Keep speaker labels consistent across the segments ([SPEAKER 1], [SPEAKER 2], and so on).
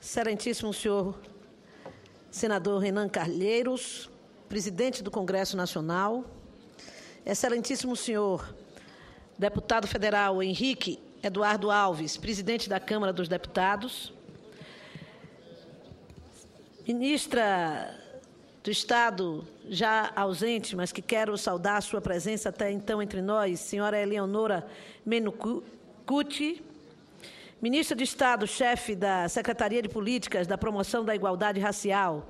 [SPEAKER 1] Excelentíssimo senhor senador Renan Calheiros, presidente do Congresso Nacional, excelentíssimo senhor deputado federal Henrique Eduardo Alves, presidente da Câmara dos Deputados, ministra do Estado, já ausente, mas que quero saudar a sua presença até então entre nós, senhora Eleonora Menucuti, ministra de Estado, chefe da Secretaria de Políticas da Promoção da Igualdade Racial,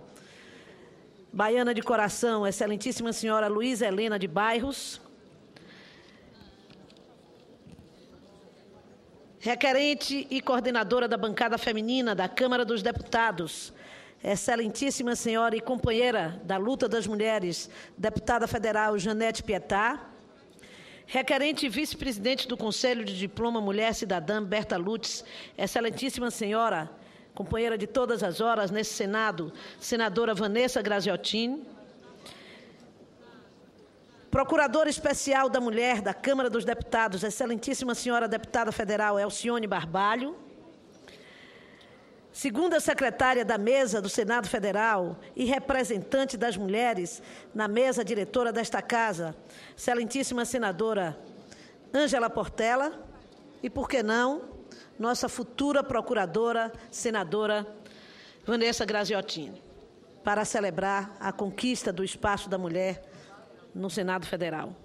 [SPEAKER 1] baiana de coração, excelentíssima senhora Luísa Helena de Bairros, requerente e coordenadora da bancada feminina da Câmara dos Deputados, excelentíssima senhora e companheira da luta das mulheres, deputada federal Janete Pietá, requerente e vice-presidente do Conselho de Diploma Mulher Cidadã, Berta Lutz, excelentíssima senhora, companheira de todas as horas nesse Senado, senadora Vanessa Graziotin, procuradora especial da Mulher da Câmara dos Deputados, excelentíssima senhora deputada federal Elcione Barbalho, segunda secretária da mesa do Senado Federal e representante das mulheres na mesa diretora desta casa, excelentíssima senadora Ângela Portela, e, por que não, nossa futura procuradora, senadora Vanessa Graziotin, para celebrar a conquista do espaço da mulher no Senado Federal.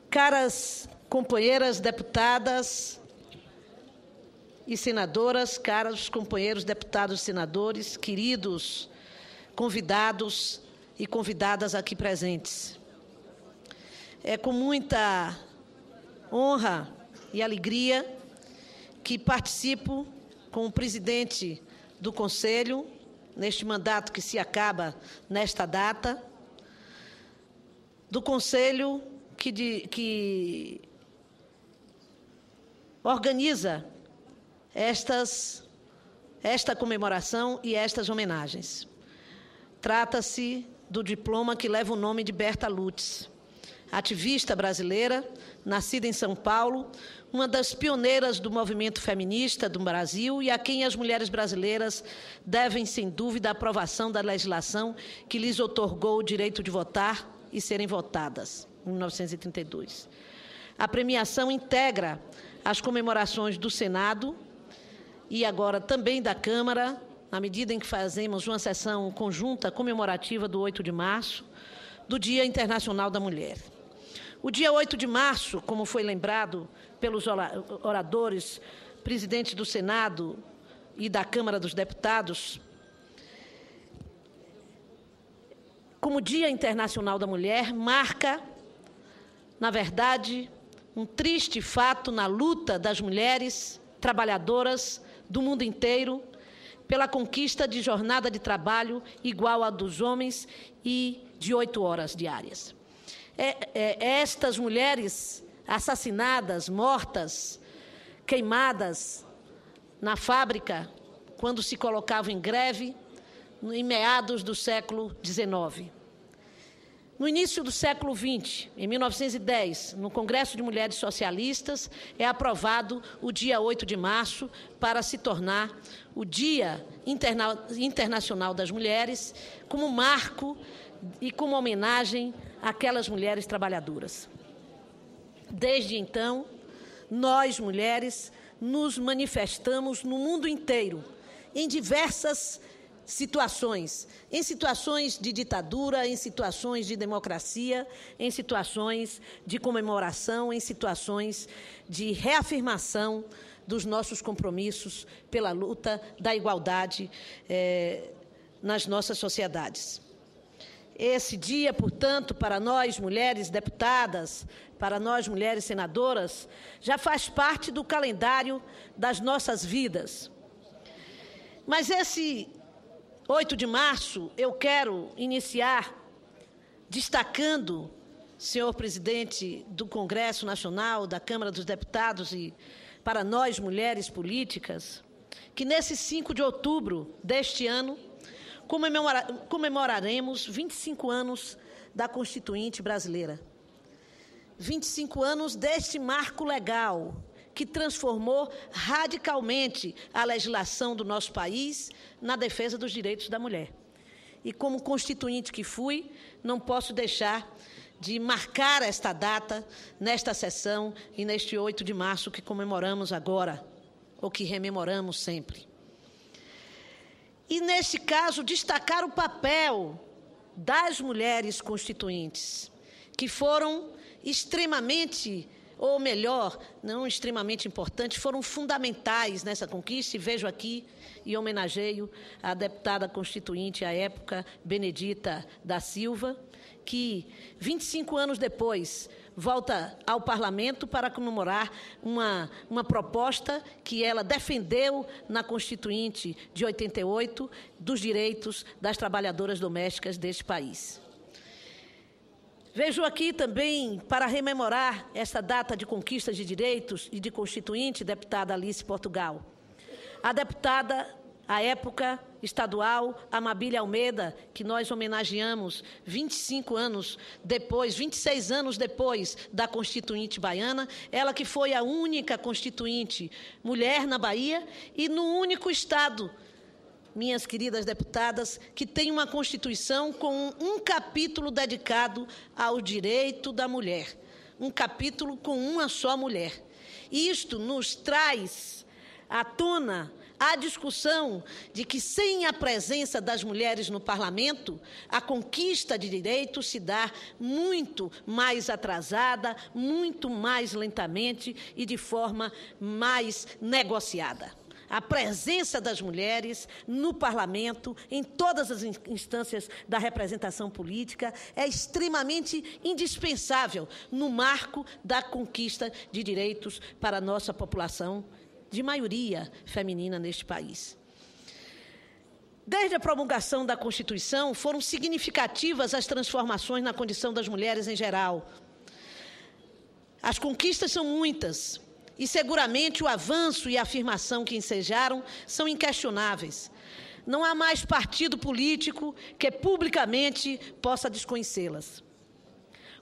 [SPEAKER 1] Caras companheiras deputadas e senadoras, caros companheiros deputados e senadores, queridos convidados e convidadas aqui presentes. É com muita honra e alegria que participo com o presidente do Conselho, neste mandato que se acaba nesta data, do Conselho que organiza esta comemoração e estas homenagens. Trata-se do diploma que leva o nome de Berta Lutz, ativista brasileira, nascida em São Paulo, uma das pioneiras do movimento feminista do Brasil e a quem as mulheres brasileiras devem, sem dúvida, a aprovação da legislação que lhes outorgou o direito de votar e serem votadas, em 1932. A premiação integra as comemorações do Senado e agora também da Câmara, na medida em que fazemos uma sessão conjunta comemorativa do 8 de março, do Dia Internacional da Mulher. O dia 8 de março, como foi lembrado pelos oradores, presidente do Senado e da Câmara dos Deputados, como Dia Internacional da Mulher, marca, na verdade, um triste fato na luta das mulheres trabalhadoras do mundo inteiro pela conquista de jornada de trabalho igual à dos homens e de 8 horas diárias. Estas mulheres assassinadas, mortas, queimadas na fábrica, quando se colocavam em greve, em meados do século XIX. No início do século XX, em 1910, no Congresso de Mulheres Socialistas, é aprovado o dia 8 de março para se tornar o Dia Internacional das Mulheres, como marco e como homenagem àquelas mulheres trabalhadoras. Desde então, nós, mulheres, nos manifestamos no mundo inteiro, em diversas situações, em situações de ditadura, em situações de democracia, em situações de comemoração, em situações de reafirmação dos nossos compromissos pela luta da igualdade nas nossas sociedades. Esse dia, portanto, para nós, mulheres deputadas, para nós, mulheres senadoras, já faz parte do calendário das nossas vidas. Mas esse 8 de março, eu quero iniciar destacando, senhor presidente do Congresso Nacional, da Câmara dos Deputados e para nós, mulheres políticas, que nesse 5 de outubro deste ano, comemoraremos 25 anos da Constituinte brasileira. 25 anos deste marco legal que transformou radicalmente a legislação do nosso país na defesa dos direitos da mulher. E como constituinte que fui, não posso deixar de marcar esta data nesta sessão e neste 8 de março que comemoramos agora, ou que rememoramos sempre. E, neste caso, destacar o papel das mulheres constituintes, que foram extremamente, ou melhor, não extremamente importantes, foram fundamentais nessa conquista, e vejo aqui e homenageio a deputada constituinte à época, Benedita da Silva, que 25 anos depois volta ao Parlamento para comemorar uma proposta que ela defendeu na Constituinte de 88 dos direitos das trabalhadoras domésticas deste país. Vejo aqui também, para rememorar esta data de conquistas de direitos e de Constituinte, deputada Alice Portugal. A deputada, à época, estadual, Amabília Almeida, que nós homenageamos 25 anos depois, 26 anos depois da Constituinte baiana, ela que foi a única Constituinte mulher na Bahia e no único estado, minhas queridas deputadas, que tem uma Constituição com um capítulo dedicado ao direito da mulher, um capítulo com uma só mulher. Isto nos traz à tona a discussão de que, sem a presença das mulheres no parlamento, a conquista de direitos se dá muito mais atrasada, muito mais lentamente e de forma mais negociada. A presença das mulheres no parlamento, em todas as instâncias da representação política, é extremamente indispensável no marco da conquista de direitos para a nossa população de maioria feminina neste país. Desde a promulgação da Constituição, foram significativas as transformações na condição das mulheres em geral. As conquistas são muitas, e seguramente o avanço e a afirmação que ensejaram são inquestionáveis. Não há mais partido político que publicamente possa desconhecê-las.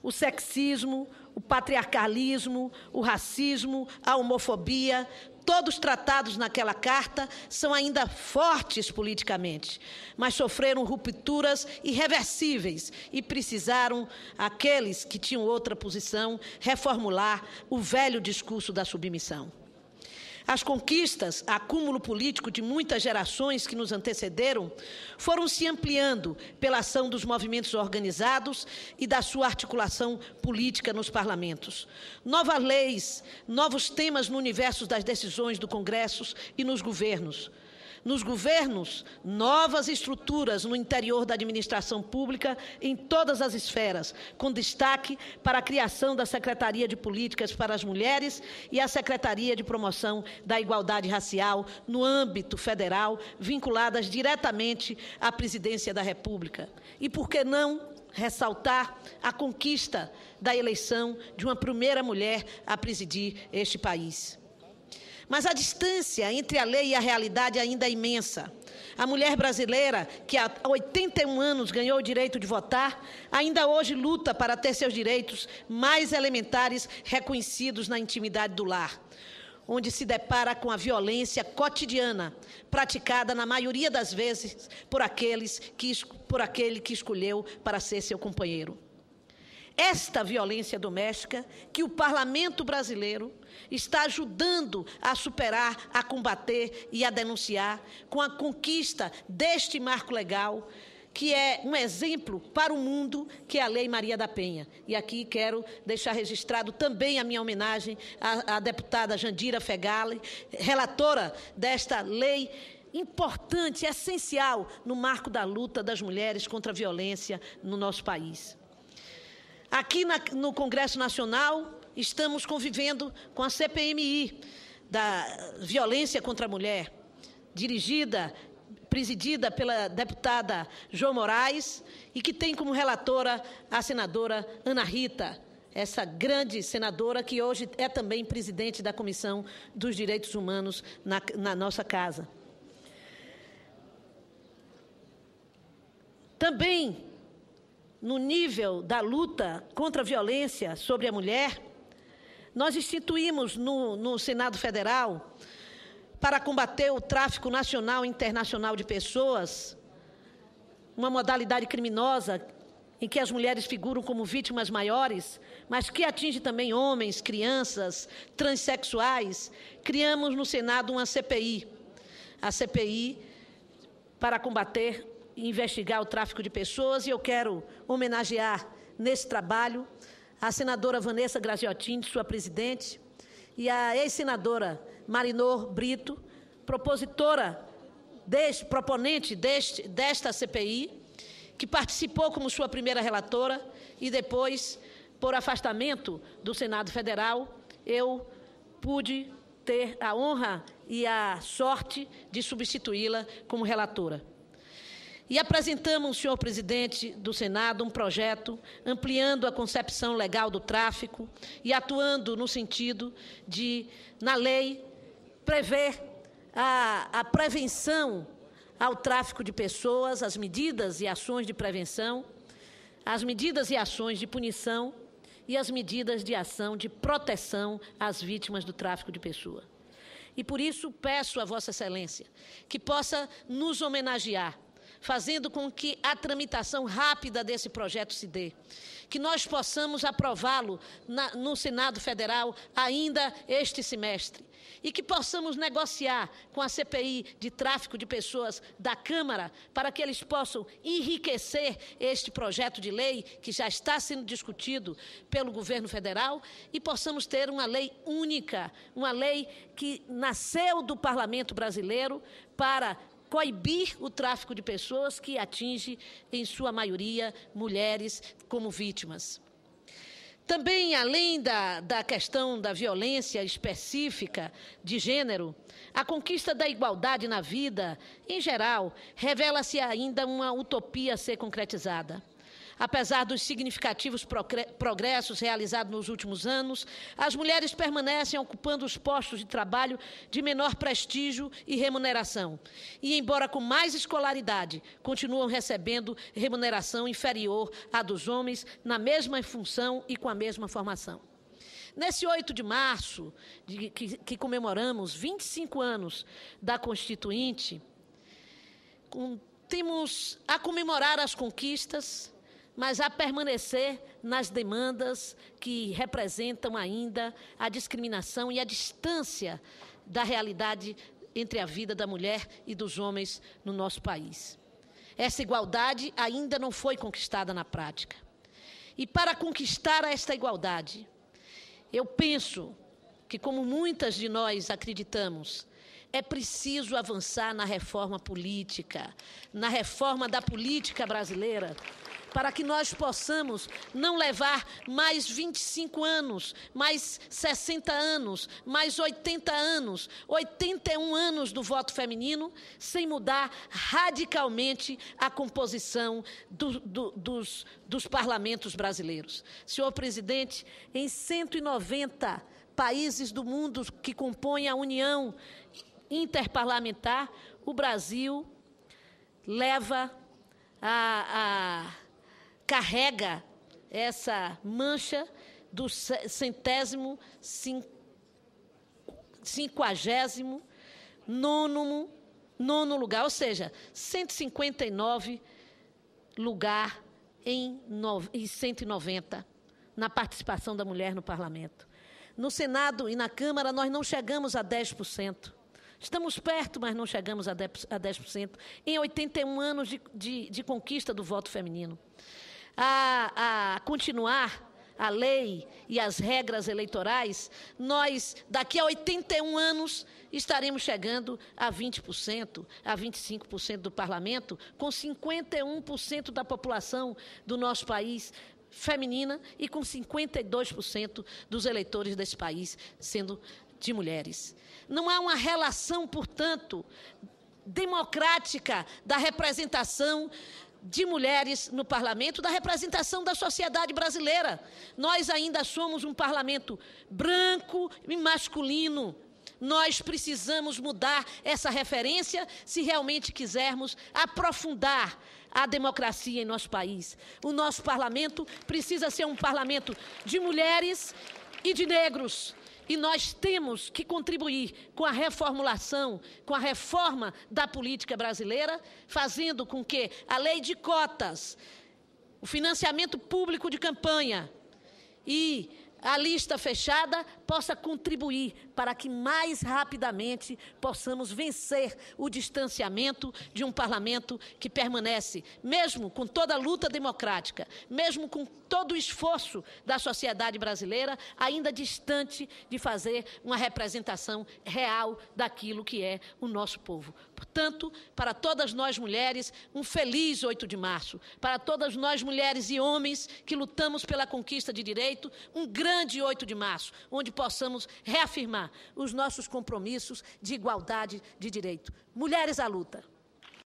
[SPEAKER 1] O sexismo, o patriarcalismo, o racismo, a homofobia, todos tratados naquela carta, são ainda fortes politicamente, mas sofreram rupturas irreversíveis e precisaram, aqueles que tinham outra posição, reformular o velho discurso da submissão. As conquistas, acúmulo político de muitas gerações que nos antecederam, foram se ampliando pela ação dos movimentos organizados e da sua articulação política nos parlamentos. Novas leis, novos temas no universo das decisões do Congresso e nos governos. Nos governos, novas estruturas no interior da administração pública em todas as esferas, com destaque para a criação da Secretaria de Políticas para as Mulheres e a Secretaria de Promoção da Igualdade Racial no âmbito federal, vinculadas diretamente à Presidência da República. E por que não ressaltar a conquista da eleição de uma primeira mulher a presidir este país? Mas a distância entre a lei e a realidade ainda é imensa. A mulher brasileira, que há 81 anos ganhou o direito de votar, ainda hoje luta para ter seus direitos mais elementares reconhecidos na intimidade do lar, onde se depara com a violência cotidiana, praticada na maioria das vezes por aquele que escolheu para ser seu companheiro. Esta violência doméstica que o parlamento brasileiro está ajudando a superar, a combater e a denunciar com a conquista deste marco legal, que é um exemplo para o mundo, que é a Lei Maria da Penha. E aqui quero deixar registrado também a minha homenagem à deputada Jandira Fegali, relatora desta lei importante, essencial no marco da luta das mulheres contra a violência no nosso país. Aqui no Congresso Nacional, estamos convivendo com a CPMI da violência contra a mulher, presidida pela deputada João Moraes, e que tem como relatora a senadora Ana Rita, essa grande senadora que hoje é também presidente da Comissão dos Direitos Humanos na nossa casa. Também, no nível da luta contra a violência sobre a mulher, Nós instituímos no Senado Federal, para combater o tráfico nacional e internacional de pessoas, uma modalidade criminosa em que as mulheres figuram como vítimas maiores, mas que atinge também homens, crianças, transexuais. Criamos no Senado uma CPI, a CPI para combater e investigar o tráfico de pessoas, e eu quero homenagear nesse trabalho a senadora Vanessa Graziotin, sua presidente, e a ex-senadora Marinor Brito, proponente desta CPI, que participou como sua primeira relatora e depois, por afastamento do Senado Federal, eu pude ter a honra e a sorte de substituí-la como relatora. E apresentamos, senhor presidente do Senado, um projeto ampliando a concepção legal do tráfico e atuando no sentido de, na lei, prever a prevenção ao tráfico de pessoas, as medidas e ações de prevenção, as medidas e ações de punição e as medidas de ação de proteção às vítimas do tráfico de pessoas. E por isso peço a Vossa Excelência que possa nos homenagear, fazendo com que a tramitação rápida desse projeto se dê, que nós possamos aprová-lo no Senado Federal ainda este semestre, e que possamos negociar com a CPI de tráfico de pessoas da Câmara para que eles possam enriquecer este projeto de lei que já está sendo discutido pelo governo federal e possamos ter uma lei única, uma lei que nasceu do Parlamento brasileiro para coibir o tráfico de pessoas que atinge, em sua maioria, mulheres como vítimas. Também, além da questão da violência específica de gênero, a conquista da igualdade na vida, em geral, revela-se ainda uma utopia a ser concretizada. Apesar dos significativos progressos realizados nos últimos anos, as mulheres permanecem ocupando os postos de trabalho de menor prestígio e remuneração. E, embora com mais escolaridade, continuam recebendo remuneração inferior à dos homens na mesma função e com a mesma formação. Nesse 8 de março, que comemoramos 25 anos da Constituinte, temos a comemorar as conquistas, mas a permanecer nas demandas que representam ainda a discriminação e a distância da realidade entre a vida da mulher e dos homens no nosso país. Essa igualdade ainda não foi conquistada na prática. E para conquistar esta igualdade, eu penso que, como muitas de nós acreditamos, é preciso avançar na reforma política, na reforma da política brasileira, para que nós possamos não levar mais 25 anos, mais 60 anos, mais 80 anos, 81 anos do voto feminino, sem mudar radicalmente a composição dos parlamentos brasileiros. Senhor presidente, em 190 países do mundo que compõem a União Interparlamentar, o Brasil carrega essa mancha do 159º lugar, ou seja, 159 lugar em 190 na participação da mulher no parlamento. No Senado e na Câmara nós não chegamos a 10%. Estamos perto, mas não chegamos a 10%, em 81 anos de conquista do voto feminino. A continuar a lei e as regras eleitorais, nós, daqui a 81 anos, estaremos chegando a 20%, a 25% do parlamento, com 51% da população do nosso país feminina e com 52% dos eleitores desse país sendo de mulheres. Não há uma relação, portanto, democrática da representação de mulheres no parlamento, da representação da sociedade brasileira. Nós ainda somos um parlamento branco e masculino. Nós precisamos mudar essa referência se realmente quisermos aprofundar a democracia em nosso país. O nosso parlamento precisa ser um parlamento de mulheres e de negros. E nós temos que contribuir com a reformulação, com a reforma da política brasileira, fazendo com que a lei de cotas, o financiamento público de campanha e a lista fechada possa contribuir para que mais rapidamente possamos vencer o distanciamento de um parlamento que permanece, mesmo com toda a luta democrática, mesmo com todo o esforço da sociedade brasileira, ainda distante de fazer uma representação real daquilo que é o nosso povo. Portanto, para todas nós mulheres, um feliz 8 de março. Para todas nós mulheres e homens que lutamos pela conquista de direito, um grande 8 de março, onde possamos reafirmar os nossos compromissos de igualdade de direito. Mulheres à luta!